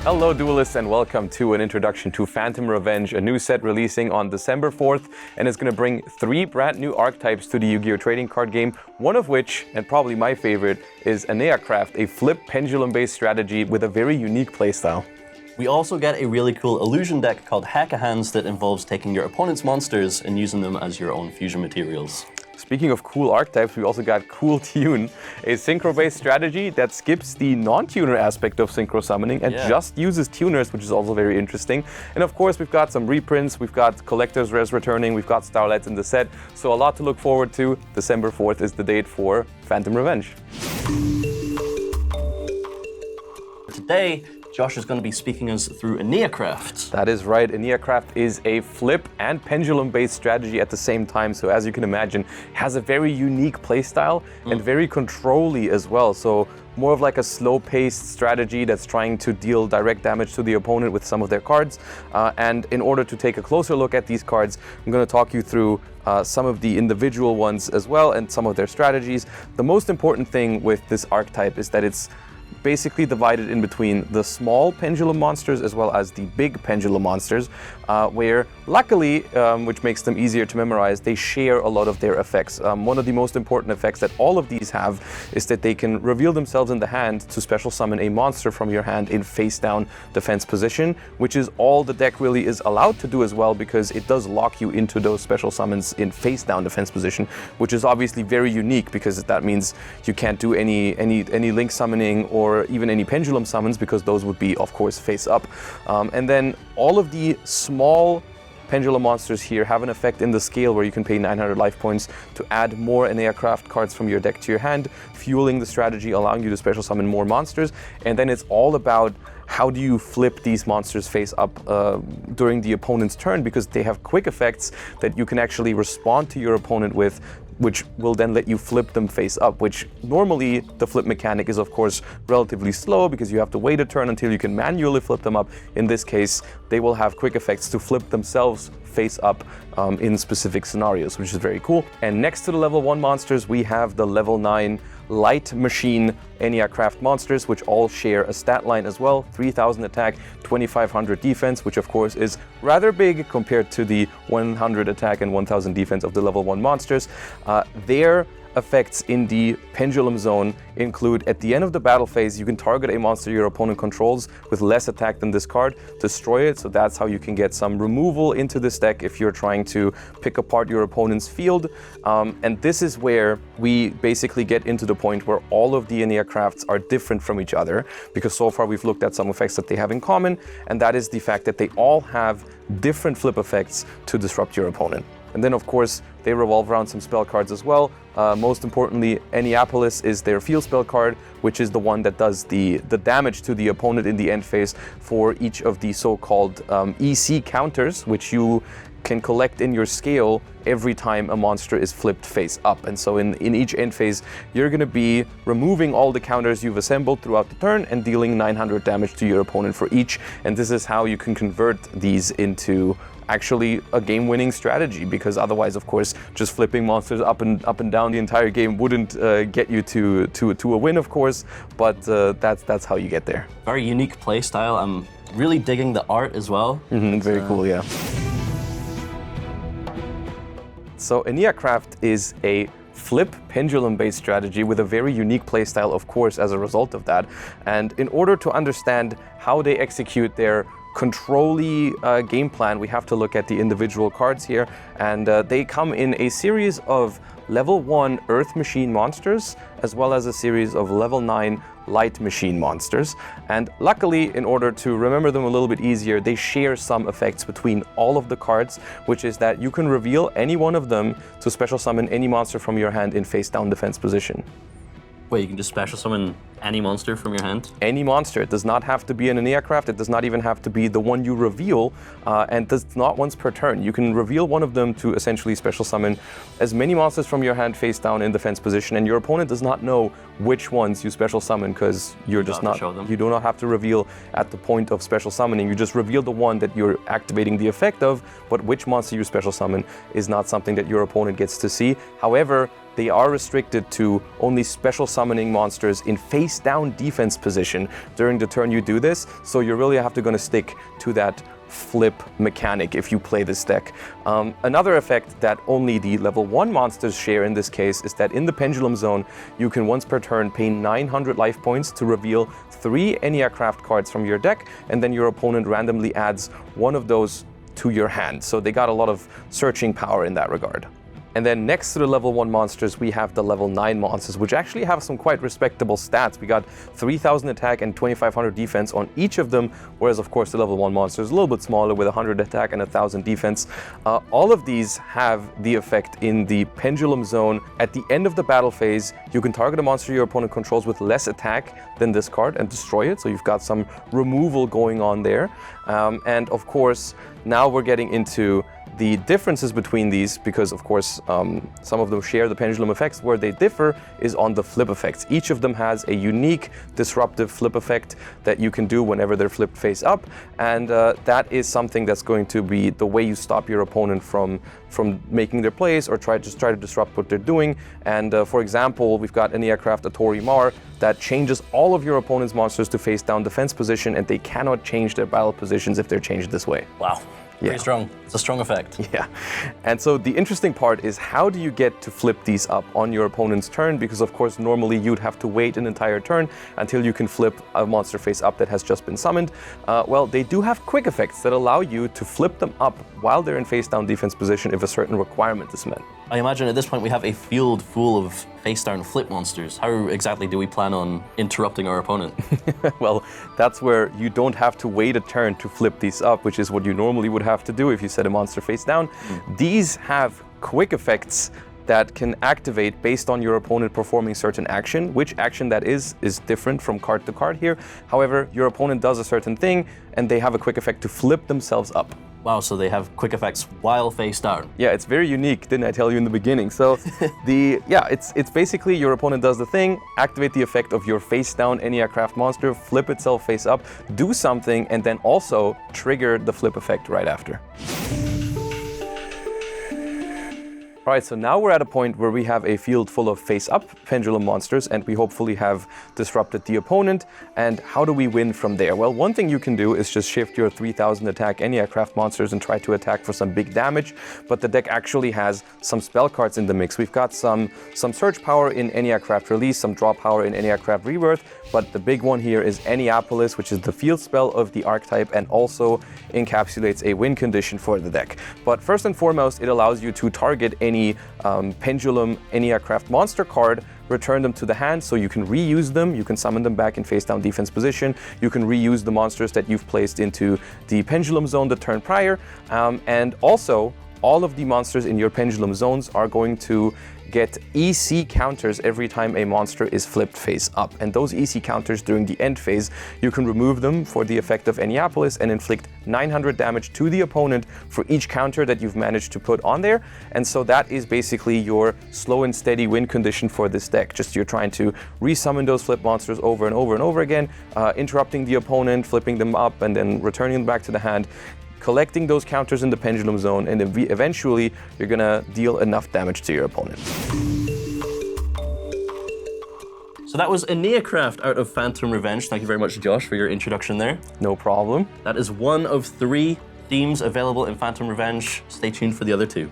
Hello Duelists and welcome to an introduction to Phantom Revenge, a new set releasing on December 4th, and it's going to bring 3 brand new archetypes to the Yu-Gi-Oh! Trading card game, one of which, and probably my favorite, is Enneacraft, a flip pendulum-based strategy with a very unique playstyle. We also get a really cool illusion deck called Hack-A-Hands that involves taking your opponent's monsters and using them as your own fusion materials. Speaking of cool archetypes, we also got Cool Tune, a synchro-based strategy that skips the non-tuner aspect of synchro summoning and just uses tuners, which is also very interesting. And of course, we've got some reprints, we've got collector's rares returning, we've got Starlights in the set, so a lot to look forward to. December 4th is the date for Phantom Revenge. Today, Josh is going to be speaking us through Enneacraft. That is right. Enneacraft is a flip and pendulum-based strategy at the same time. So as you can imagine, has a very unique playstyle and very control-y as well. So more of like a slow-paced strategy that's trying to deal direct damage to the opponent with some of their cards. And in order to take a closer look at these cards, I'm going to talk you through some of the individual ones as well and some of their strategies. The most important thing with this archetype is that it's basically divided in between the small pendulum monsters as well as the big pendulum monsters, where luckily, which makes them easier to memorize, they share a lot of their effects. One of the most important effects that all of these have is that they can reveal themselves in the hand to special summon a monster from your hand in face down defense position, which is all the deck really is allowed to do as well, because it does lock you into those special summons in face down defense position, which is obviously very unique because that means you can't do any link summoning or even any pendulum summons, because those would be, of course, face up. And then all of the small pendulum monsters here have an effect in the scale where you can pay 900 life points to add more Enneacraft cards from your deck to your hand, fueling the strategy, allowing you to special summon more monsters. And then it's all about how do you flip these monsters face up during the opponent's turn, because they have quick effects that you can actually respond to your opponent with, which will then let you flip them face up, which normally the flip mechanic is of course relatively slow because you have to wait a turn until you can manually flip them up. In this case, they will have quick effects to flip themselves face up in specific scenarios, which is very cool. And next to the level 1 monsters, we have the level 9 light machine Enneacraft monsters, which all share a stat line as well: 3000 attack, 2500 defense, which of course is rather big compared to the 100 attack and 1000 defense of the level 1 monsters. Their effects in the pendulum zone include, at the end of the battle phase, you can target a monster your opponent controls with less attack than this card, destroy it. So that's how you can get some removal into this deck if you're trying to pick apart your opponent's field. And this is where we basically get into the point where all of the Enneacrafts are different from each other, because so far we've looked at some effects that they have in common, and that is the fact that they all have different flip effects to disrupt your opponent. And then, of course, they revolve around some spell cards as well. Most importantly, Enneapolis is their field spell card, which is the one that does the damage to the opponent in the end phase for each of the so-called EC counters, which you can collect in your scale every time a monster is flipped face up. And so in each end phase, you're going to be removing all the counters you've assembled throughout the turn and dealing 900 damage to your opponent for each. And this is how you can convert these into actually a game-winning strategy, because otherwise, of course, just flipping monsters up and down the entire game wouldn't get you to a win, of course. But that's how you get there. Very unique play style. I'm really digging the art as well. Very cool, yeah. So Enneacraft is a flip pendulum-based strategy with a very unique playstyle, of course, as a result of that. And in order to understand how they execute their control-y game plan, we have to look at the individual cards here, and they come in a series of level 1 Earth Machine monsters, as well as a series of level 9 Light Machine monsters. And luckily, in order to remember them a little bit easier, they share some effects between all of the cards, which is that you can reveal any one of them to special summon any monster from your hand in face down defense position. Wait, you can just special summon any monster from your hand? Any monster. It does not have to be an Enneacraft. It does not even have to be the one you reveal, and does not once per turn. You can reveal one of them to essentially special summon as many monsters from your hand face down in defense position, and your opponent does not know which ones you special summon, because you do not have to reveal at the point of special summoning. You just reveal the one that you're activating the effect of, but which monster you special summon is not something that your opponent gets to see. However, they are restricted to only special summoning monsters in face face down defense position during the turn you do this. So you really have to stick to that flip mechanic if you play this deck. Another effect that only the level 1 monsters share in this case is that in the Pendulum Zone, you can once per turn pay 900 life points to reveal 3 Enneacraft cards from your deck, and then your opponent randomly adds one of those to your hand. So they got a lot of searching power in that regard. And then next to the level 1 monsters, we have the level 9 monsters, which actually have some quite respectable stats. We got 3,000 attack and 2,500 defense on each of them, whereas of course the level 1 monster is a little bit smaller with 100 attack and 1,000 defense. All of these have the effect in the Pendulum Zone. At the end of the battle phase, you can target a monster your opponent controls with less attack than this card and destroy it, so you've got some removal going on there. And of course, now we're getting into the differences between these, because of course some of them share the pendulum effects. Where they differ is on the flip effects. Each of them has a unique disruptive flip effect that you can do whenever they're flipped face up, and that is something that's going to be the way you stop your opponent from making their plays or try to disrupt what they're doing. And for example, we've got Enneacraft Atori Mar that changes all of your opponent's monsters to face down defense position, and they cannot change their battle positions if they're changed this way. Wow. Pretty strong. It's a strong effect. Yeah. And so the interesting part is, how do you get to flip these up on your opponent's turn? Because of course, normally you'd have to wait an entire turn until you can flip a monster face up that has just been summoned. Well, they do have quick effects that allow you to flip them up while they're in face down defense position if a certain requirement is met. I imagine at this point we have a field full of face down flip monsters. How exactly do we plan on interrupting our opponent? Well, that's where you don't have to wait a turn to flip these up, which is what you normally would have to do if you set a monster face down. These have quick effects that can activate based on your opponent performing certain action. Which action that is different from card to card here. However, your opponent does a certain thing and they have a quick effect to flip themselves up. Wow, so they have quick effects while face down. Yeah, it's very unique, didn't I tell you in the beginning? So it's basically your opponent does the thing, activate the effect of your face down Enneacraft monster, flip itself face up, do something, and then also trigger the flip effect right after. All right, so now we're at a point where we have a field full of face-up pendulum monsters, and we hopefully have disrupted the opponent. And how do we win from there? Well, one thing you can do is just shift your 3,000 attack Enneacraft monsters and try to attack for some big damage, but the deck actually has some spell cards in the mix. We've got some search power in Enneacraft Release, some draw power in Enneacraft Rebirth, but the big one here is Enneapolis, which is the field spell of the archetype and also encapsulates a win condition for the deck. But first and foremost, it allows you to target any Pendulum Enneacraft monster card, return them to the hand so you can reuse them. You can summon them back in face down defense position. You can reuse the monsters that you've placed into the Pendulum Zone the turn prior. And also, all of the monsters in your Pendulum Zones are going to get EC counters every time a monster is flipped face up. And those EC counters during the end phase, you can remove them for the effect of Enneapolis and inflict 900 damage to the opponent for each counter that you've managed to put on there. And so that is basically your slow and steady win condition for this deck. Just you're trying to resummon those flip monsters over and over and over again, interrupting the opponent, flipping them up, and then returning them back to the hand, collecting those counters in the Pendulum Zone, and then eventually you're gonna deal enough damage to your opponent. So that was Aniacraft out of Phantom Revenge. Thank you very much, Josh, for your introduction there. No problem. That is one of 3 themes available in Phantom Revenge. Stay tuned for the other 2.